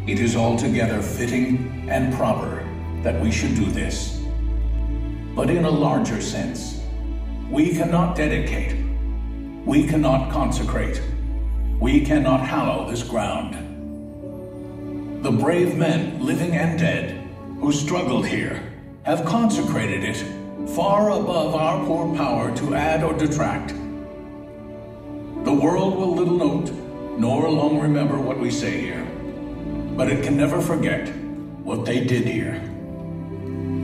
It is altogether fitting and proper that we should do this. But in a larger sense, we cannot dedicate, we cannot consecrate, we cannot hallow this ground. The brave men, living and dead, who struggled here, have consecrated it far above our poor power to add or detract. The world will little note, nor long remember what we say here, but it can never forget what they did here.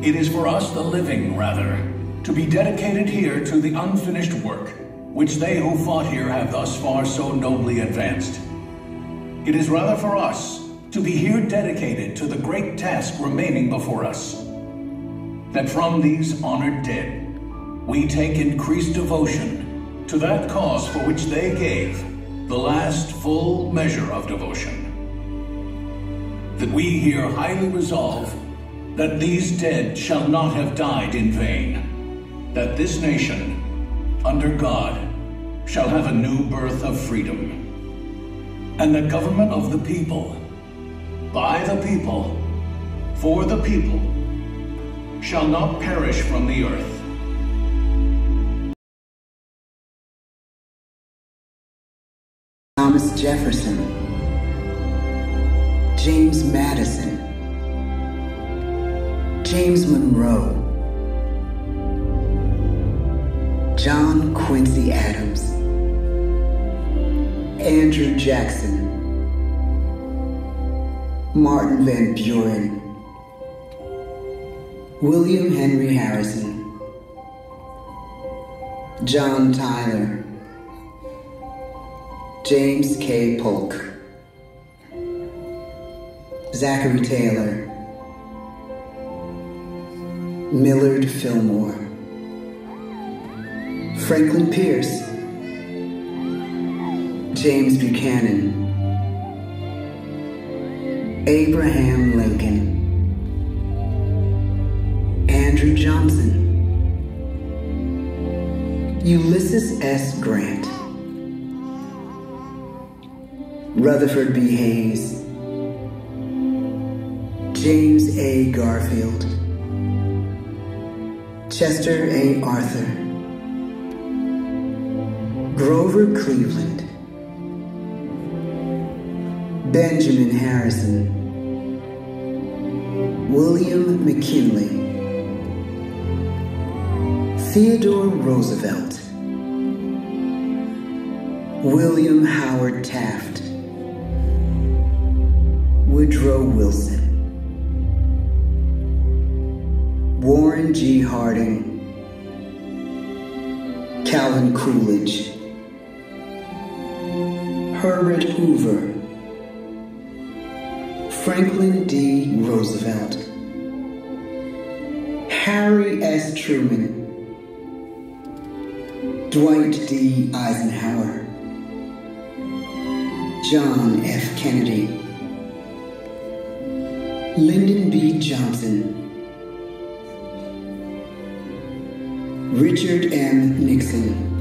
It is for us, the living, rather, to be dedicated here to the unfinished work which they who fought here have thus far so nobly advanced. It is rather for us to be here dedicated to the great task remaining before us, that from these honored dead we take increased devotion to that cause for which they gave the last full measure of devotion. That we here highly resolve that these dead shall not have died in vain, that this nation, under God, shall have a new birth of freedom, and the government of the people, by the people, for the people, shall not perish from the earth. Thomas Jefferson, James Madison, James Monroe, John Quincy Adams, Andrew Jackson, Martin Van Buren, William Henry Harrison, John Tyler, James K. Polk, Zachary Taylor, Millard Fillmore, Franklin Pierce, James Buchanan, Abraham Lincoln, Andrew Johnson, Ulysses S. Grant, Rutherford B. Hayes, James A. Garfield, Chester A. Arthur, Grover Cleveland, Benjamin Harrison, William McKinley, Theodore Roosevelt, William Howard Taft, Woodrow Wilson, Warren G. Harding, Calvin Coolidge, Herbert Hoover, Franklin D. Roosevelt, Harry S. Truman, Dwight D. Eisenhower, John F. Kennedy, Lyndon B. Johnson, Richard M. Nixon,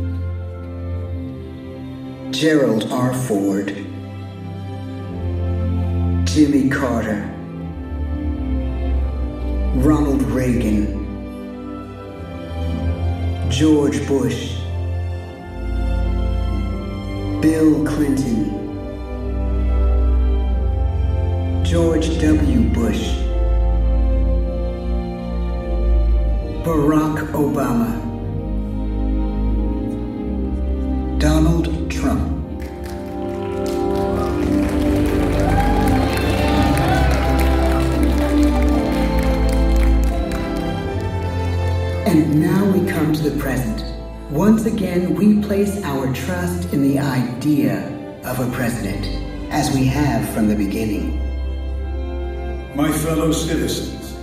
Gerald R. Ford, Jimmy Carter, Ronald Reagan, George Bush, Bill Clinton, George W. Bush, Barack Obama, Donald Trump. And now we come to the present. Once again, we place our trust in the idea of a president, as we have from the beginning. My fellow citizens,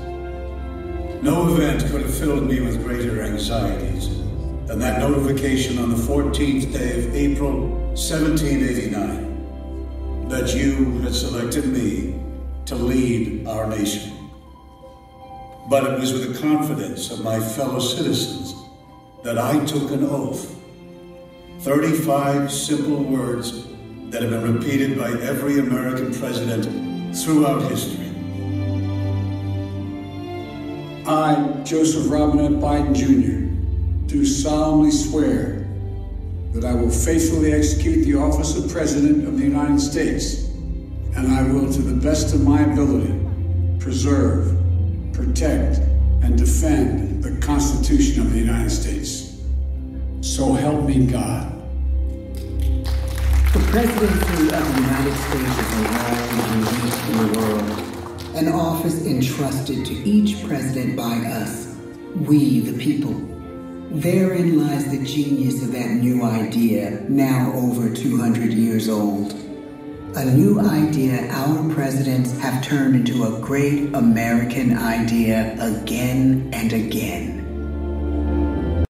no event could have filled me with greater anxieties than that notification on the 14th day of April, 1789, that you had selected me to lead our nation. But it was with the confidence of my fellow citizens that I took an oath. 35 simple words that have been repeated by every American president throughout history. I, Joseph Robinette Biden Jr., do solemnly swear that I will faithfully execute the office of President of the United States, and I will, to the best of my ability, preserve, protect, and defend the Constitution of the United States. So help me God. The presidency of the United States is a rare and unique in the world, an office entrusted to each president by us, we the people. Therein lies the genius of that new idea, now over 200 years old. A new idea our presidents have turned into a great American idea again and again.